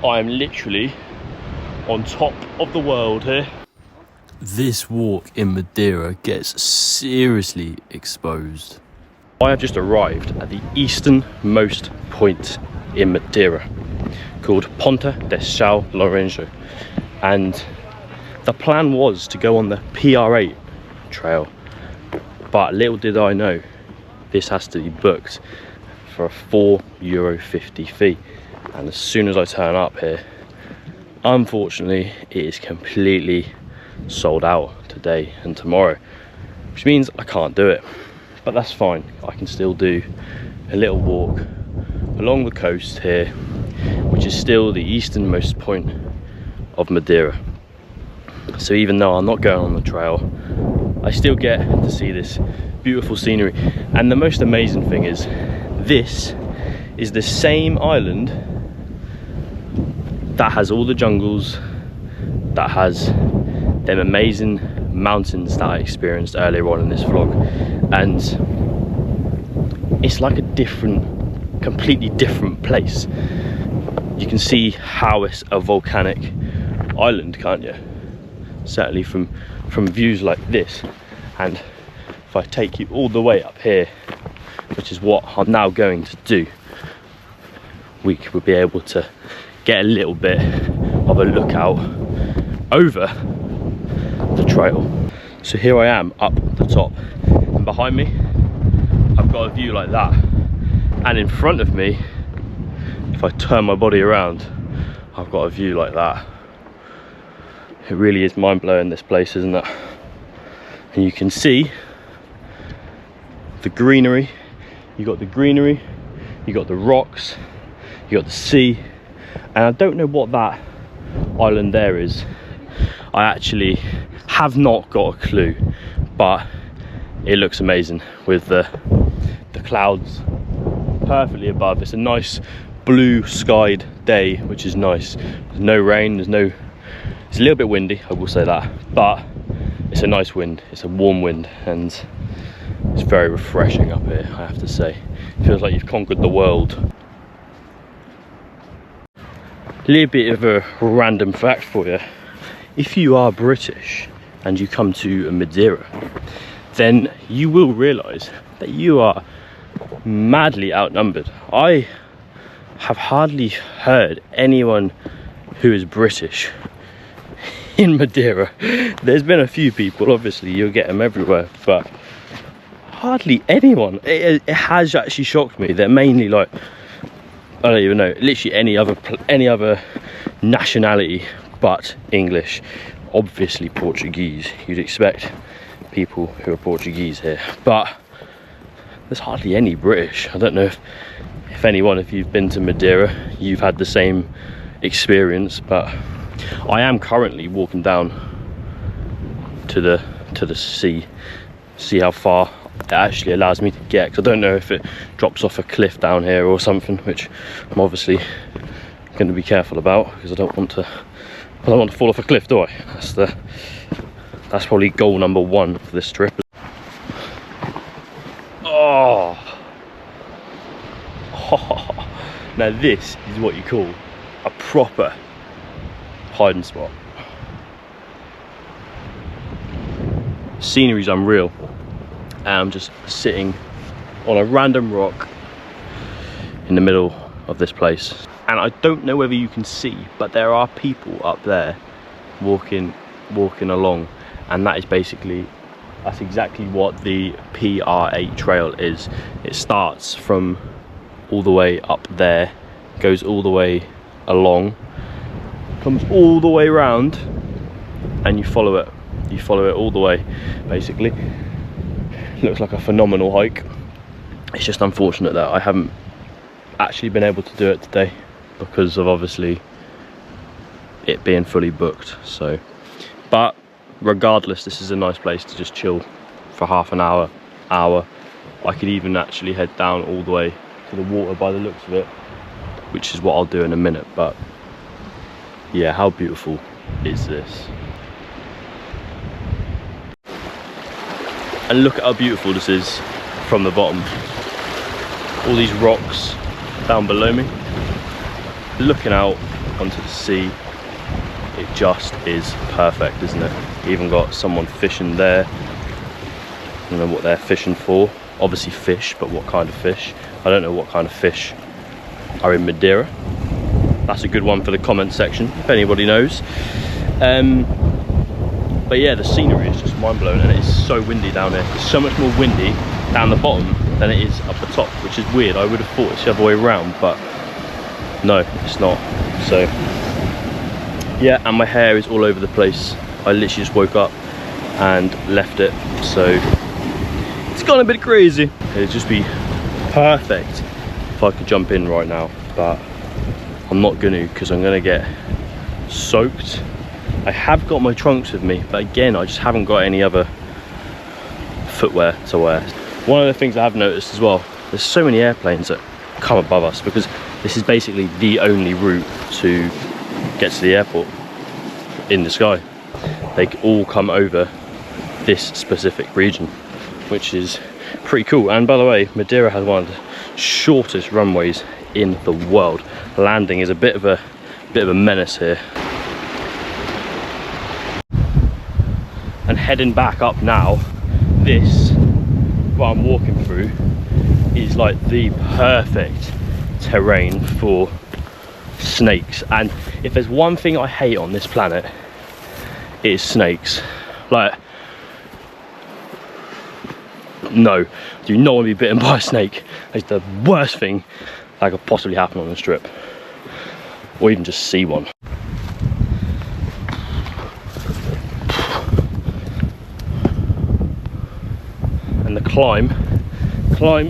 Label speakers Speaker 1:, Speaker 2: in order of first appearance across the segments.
Speaker 1: I am literally on top of the world here. This walk in Madeira gets seriously exposed. I have just arrived at the easternmost point in Madeira, called Ponta de São Lourenço, and the plan was to go on the PR8 trail, but little did I know this has to be booked for a €4.50 fee, and as soon as I turn up here, unfortunately it is completely sold out today and tomorrow, which means I can't do it, but that's fine. I can still do a little walk along the coast here, which is still the easternmost point of Madeira. So even though I'm not going on the trail, I still get to see this beautiful scenery. And the most amazing thing is, this is the same island that has all the jungles, that has them amazing mountains that I experienced earlier on in this vlog. And it's like a completely different place. You can see how it's a volcanic island, can't you? Certainly from views like this. And if I take you all the way up here, which is what I'm now going to do, we will be able to get a little bit of a look out over the trail. So here I am up the top, and behind me I've got a view like that, and in front of me, if I turn my body around, I've got a view like that. It really is mind-blowing, this place, isn't it? And you can see the greenery. You got the greenery, you got the rocks, you got the sea, and I don't know what that island there is. I actually have not got a clue, but it looks amazing with the clouds perfectly above. It's a nice blue skied day, which is nice. There's no rain, it's a little bit windy, I will say that, but it's a nice wind. It's a warm wind, and it's very refreshing up here, I have to say. It feels like you've conquered the world. A little bit of a random fact for you. If you are British and you come to Madeira, then you will realise that you are madly outnumbered. I have hardly heard anyone who is British in Madeira. There's been a few people, obviously you'll get them everywhere, but hardly anyone. It has actually shocked me. They're mainly like, I don't even know, literally any other nationality but English. Obviously Portuguese. You'd expect people who are Portuguese here, but there's hardly any British. I don't know if anyone, if you've been to Madeira, you've had the same experience, but I am currently walking down to the sea, see how far it actually allows me to get, because I don't know if it drops off a cliff down here or something, which I'm obviously going to be careful about, because I don't want to fall off a cliff, do I? That's probably goal number one for this trip. Oh. Now this is what you call a proper hiding spot. Scenery's unreal, and I'm just sitting on a random rock in the middle of this place, and I don't know whether you can see, but there are people up there walking along, and that's exactly what the PR8 trail is. It starts from all the way up there, goes all the way along, comes all the way around, and you follow it all the way. Basically looks like a phenomenal hike. It's just unfortunate that I haven't actually been able to do it today because of obviously it being fully booked. So, but regardless, this is a nice place to just chill for half an hour. I could even actually head down all the way to the water by the looks of it, which is what I'll do in a minute. But yeah, how beautiful is this? And look at how beautiful this is from the bottom. All these rocks down below me, looking out onto the sea. It just is perfect, isn't it? Even got someone fishing there. I don't know what they're fishing for. Obviously fish, but what kind of fish? I don't know what kind of fish are in Madeira. That's a good one for the comment section, if anybody knows. But yeah, the scenery is just mind-blowing, and it is so windy down there. It's so much more windy down the bottom than it is up the top, which is weird. I would have thought it's the other way around, but no, it's not. So yeah, and my hair is all over the place. I literally just woke up and left it, so it's gone a bit crazy. It'd just be perfect if I could jump in right now, but I'm not gonna, because I'm gonna get soaked. I have got my trunks with me, but again, I just haven't got any other footwear to wear. One of the things I have noticed as well, there's so many airplanes that come above us, because this is basically the only route to get to the airport in the sky. They all come over this specific region, which is pretty cool. And by the way, Madeira has one of the shortest runways in the world. Landing is a bit of a menace here. And heading back up now, this, what I'm walking through, is like the perfect terrain for snakes. And if there's one thing I hate on this planet, it is snakes. Like, no, do not want to be bitten by a snake. It's the worst thing that could possibly happen on this trip, or even just see one. And the climb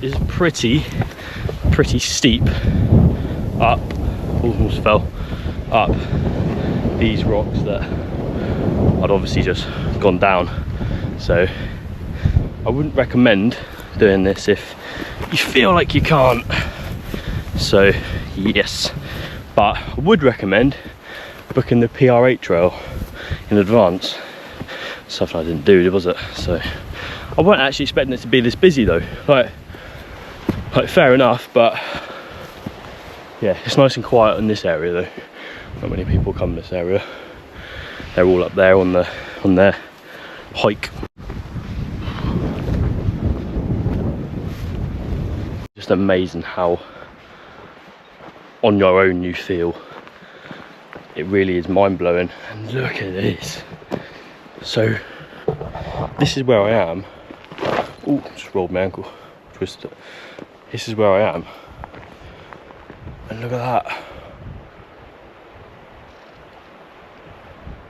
Speaker 1: is pretty steep up. Almost fell up these rocks that I'd obviously just gone down. So I wouldn't recommend doing this if you feel like you can't. So yes, but I would recommend booking the PR8 trail in advance. Something I didn't do, was it? So I weren't actually expecting it to be this busy though. Like fair enough, but yeah, it's nice and quiet in this area though. Not many people come this area. They're all up there on their hike. Just amazing how on your own you feel. It really is mind-blowing. And look at this. So this is where I am. Oh, just rolled my ankle, twisted it. This is where I am, and look at that.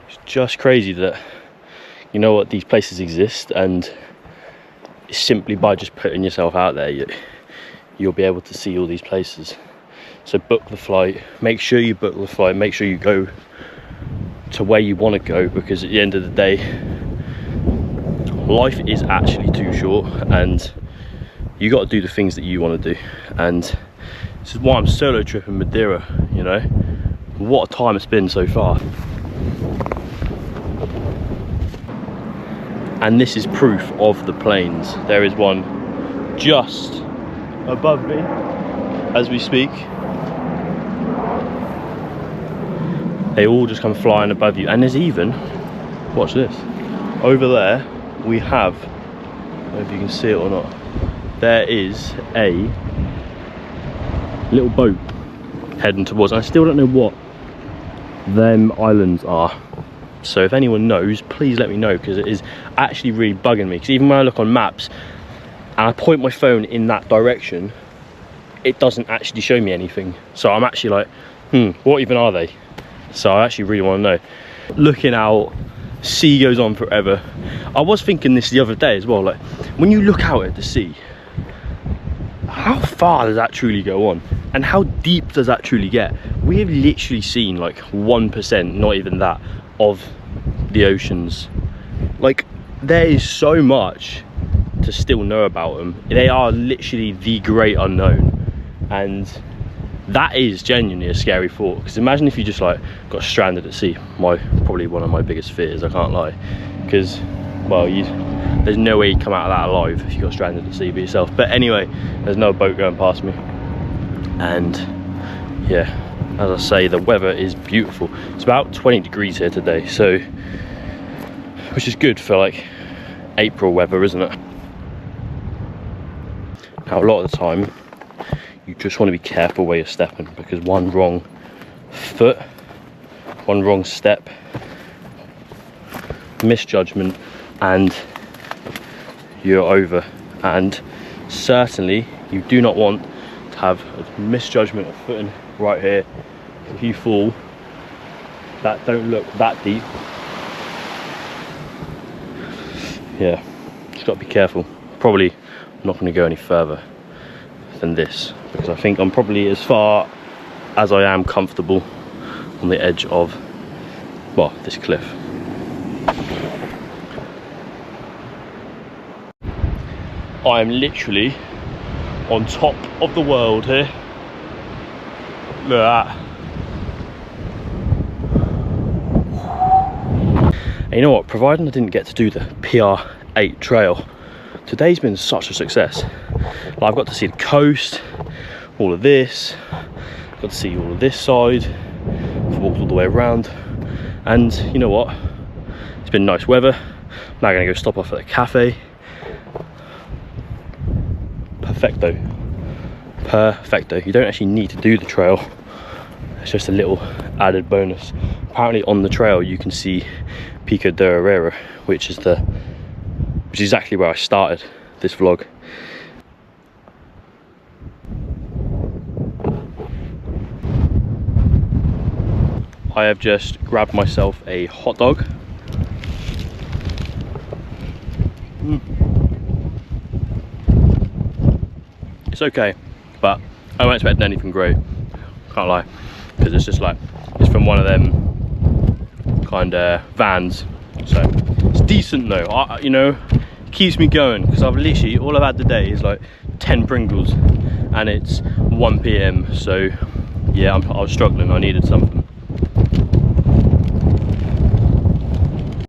Speaker 1: It's just crazy that, you know what, these places exist, and it's simply by just putting yourself out there, you'll be able to see all these places. So book the flight, make sure you book the flight, make sure you go to where you want to go, because at the end of the day, life is actually too short, and you got to do the things that you want to do. And this is why I'm solo tripping Madeira, you know. What a time it's been so far. And this is proof of the planes. There is one just above me as we speak. They all just come flying above you. And there's even, watch this, over there we have, I don't know if you can see it or not, there is a little boat heading towards, and I still don't know what them islands are. So if anyone knows, please let me know, because it is actually really bugging me. Because even when I look on maps and I point my phone in that direction, it doesn't actually show me anything. So I'm actually like, what even are they? So I actually really want to know. Looking out, sea goes on forever. I was thinking this the other day as well, like when you look out at the sea, how far does that truly go on, and how deep does that truly get? We have literally seen like 1%, not even that, of the oceans. Like, there is so much to still know about them. They are literally the great unknown, and that is genuinely a scary thought. Because imagine if you just like got stranded at sea. Probably one of my biggest fears, I can't lie, because well, there's no way you'd come out of that alive if you got stranded at sea by yourself. But anyway, there's no boat going past me, and yeah, as I say, the weather is beautiful. It's about 20 degrees here today, so which is good for like April weather, isn't it? Now a lot of the time you just want to be careful where you're stepping, because one wrong foot, one wrong step, misjudgment, and you're over. And certainly you do not want to have a misjudgment of footing right here. If you fall, that don't look that deep. Yeah, just got to be careful. Probably not going to go any further than this, because I think I'm probably as far as I am comfortable on the edge of, well, this cliff. I am literally on top of the world here. Look at that. And you know what, providing I didn't get to do the PR8 trail, today's been such a success. Like, I've got to see the coast, all of this, got to see all of this side, I've walked all the way around, and you know what, it's been nice weather. I'm now going to go stop off at a cafe. Perfecto. Perfecto. You don't actually need to do the trail, it's just a little added bonus. Apparently on the trail you can see Pico de Herrera, which is exactly where I started this vlog. I have just grabbed myself a hot dog. It's okay, but I wasn't expecting anything great, can't lie, because it's just like, it's from one of them kind of vans, so it's decent though. You know, keeps me going, because I've literally, all I've had today is like 10 Pringles and it's 1 PM, so yeah, I was struggling, I needed something.